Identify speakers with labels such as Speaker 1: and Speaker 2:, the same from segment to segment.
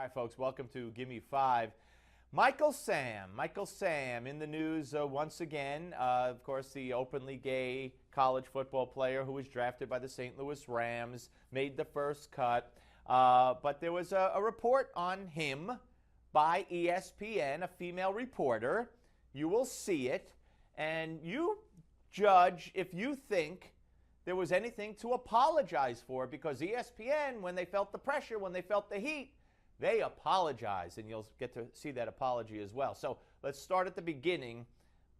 Speaker 1: All right, folks, welcome to Gimme 5. Michael Sam in the news once again. Of course, the openly gay college football player who was drafted by the St. Louis Rams, made the first cut. But there was a report on him by ESPN, a female reporter. You will see it, and you judge if you think there was anything to apologize for, because ESPN, when they felt the pressure, when they felt the heat, they apologize, and you'll get to see that apology as well. So let's start at the beginning.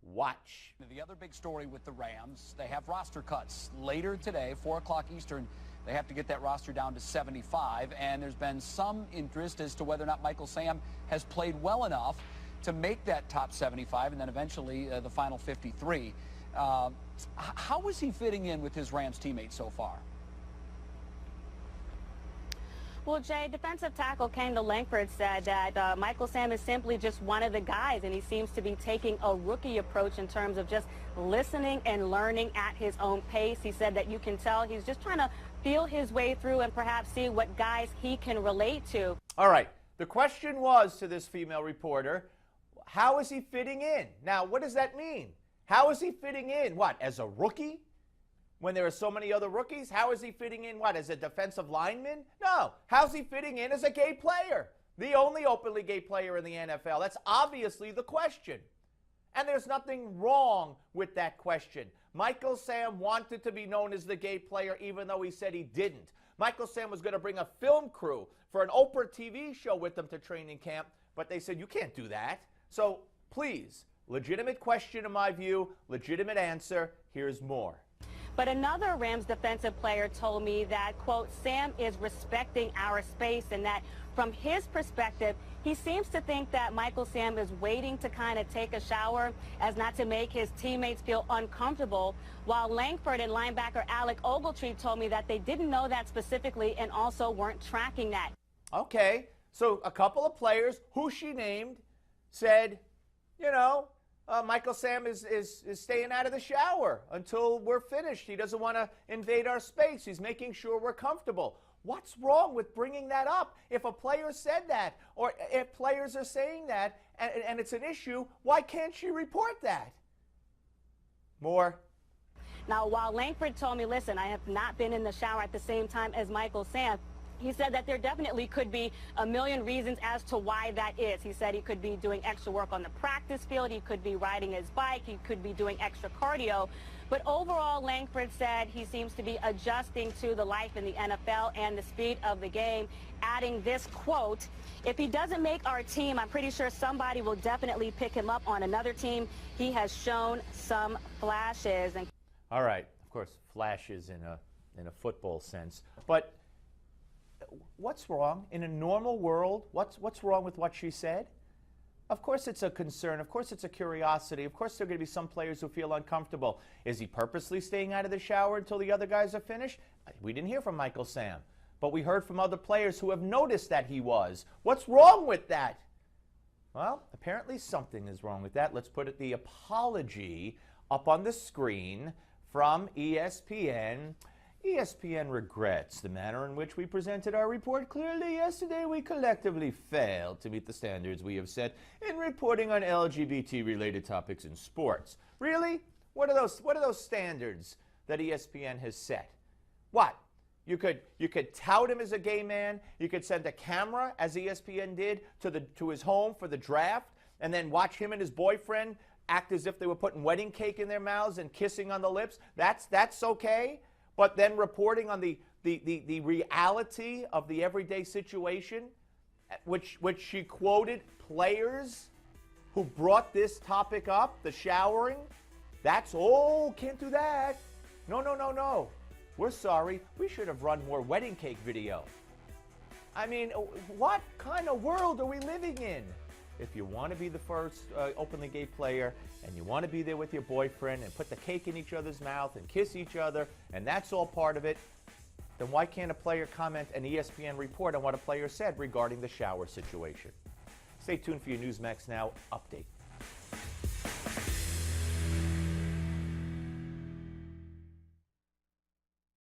Speaker 1: Watch.
Speaker 2: The other big story with the Rams, they have roster cuts later today, 4 o'clock Eastern. They have to get that roster down to 75, and there's been some interest as to whether or not Michael Sam has played well enough to make that top 75 and then eventually the final 53. How is he fitting in with his Rams teammates so far?
Speaker 3: Well, Jay, defensive tackle Kendall Langford said that Michael Sam is simply just one of the guys, and he seems to be taking a rookie approach in terms of just listening and learning at his own pace. He said that you can tell he's just trying to feel his way through and perhaps see what guys he can relate to.
Speaker 1: All right. The question was to this female reporter, how is he fitting in? Now, what does that mean? How is he fitting in? What, as a rookie? When there are so many other rookies? How is he fitting in, what, as a defensive lineman? No. How's he fitting in as a gay player? The only openly gay player in the NFL. That's obviously the question. And there's nothing wrong with that question. Michael Sam wanted to be known as the gay player, even though he said he didn't. Michael Sam was going to bring a film crew for an Oprah TV show with them to training camp, but they said, you can't do that. So please, legitimate question in my view, legitimate answer. Here's more.
Speaker 3: But another Rams defensive player told me that, quote, Sam is respecting our space, and that from his perspective, he seems to think that Michael Sam is waiting to kind of take a shower as not to make his teammates feel uncomfortable, while Langford and linebacker Alec Ogletree told me that they didn't know that specifically and also weren't tracking that.
Speaker 1: Okay, so a couple of players who she named said, you know, Michael Sam is staying out of the shower until we're finished. He doesn't want to invade our space. He's making sure we're comfortable. What's wrong with bringing that up? If a player said that, or if players are saying that, and it's an issue, why can't she report that? More.
Speaker 3: Now, while Langford told me, listen, I have not been in the shower at the same time as Michael Sam, he said that there definitely could be a million reasons as to why that is. He said he could be doing extra work on the practice field. He could be riding his bike. He could be doing extra cardio. But overall, Langford said he seems to be adjusting to the life in the NFL and the speed of the game, adding this quote, if he doesn't make our team, I'm pretty sure somebody will definitely pick him up on another team. He has shown some flashes. And
Speaker 1: all right, of course, flashes in a football sense. But what's wrong? In a normal world, what's wrong with what she said? Of course it's a concern. Of course it's a curiosity. Of course there are going to be some players who feel uncomfortable. Is he purposely staying out of the shower until the other guys are finished? We didn't hear from Michael Sam, but we heard from other players who have noticed that he was. What's wrong with that? Well, apparently something is wrong with that. Let's put the apology up on the screen from ESPN. ESPN regrets the manner in which we presented our report. Clearly, yesterday we collectively failed to meet the standards we have set in reporting on LGBT-related topics in sports. Really? What are those standards that ESPN has set? What? You could tout him as a gay man. You could send a camera, as ESPN did, to his home for the draft, and then watch him and his boyfriend act as if they were putting wedding cake in their mouths and kissing on the lips. That's okay. But then reporting on the reality of the everyday situation, which she quoted players who brought this topic up, the showering, can't do that. No. We're sorry. We should have run more wedding cake video. I mean, what kind of world are we living in? If you want to be the first openly gay player and you want to be there with your boyfriend and put the cake in each other's mouth and kiss each other, and that's all part of it, then why can't a player comment an ESPN report on what a player said regarding the shower situation? Stay tuned for your Newsmax Now update.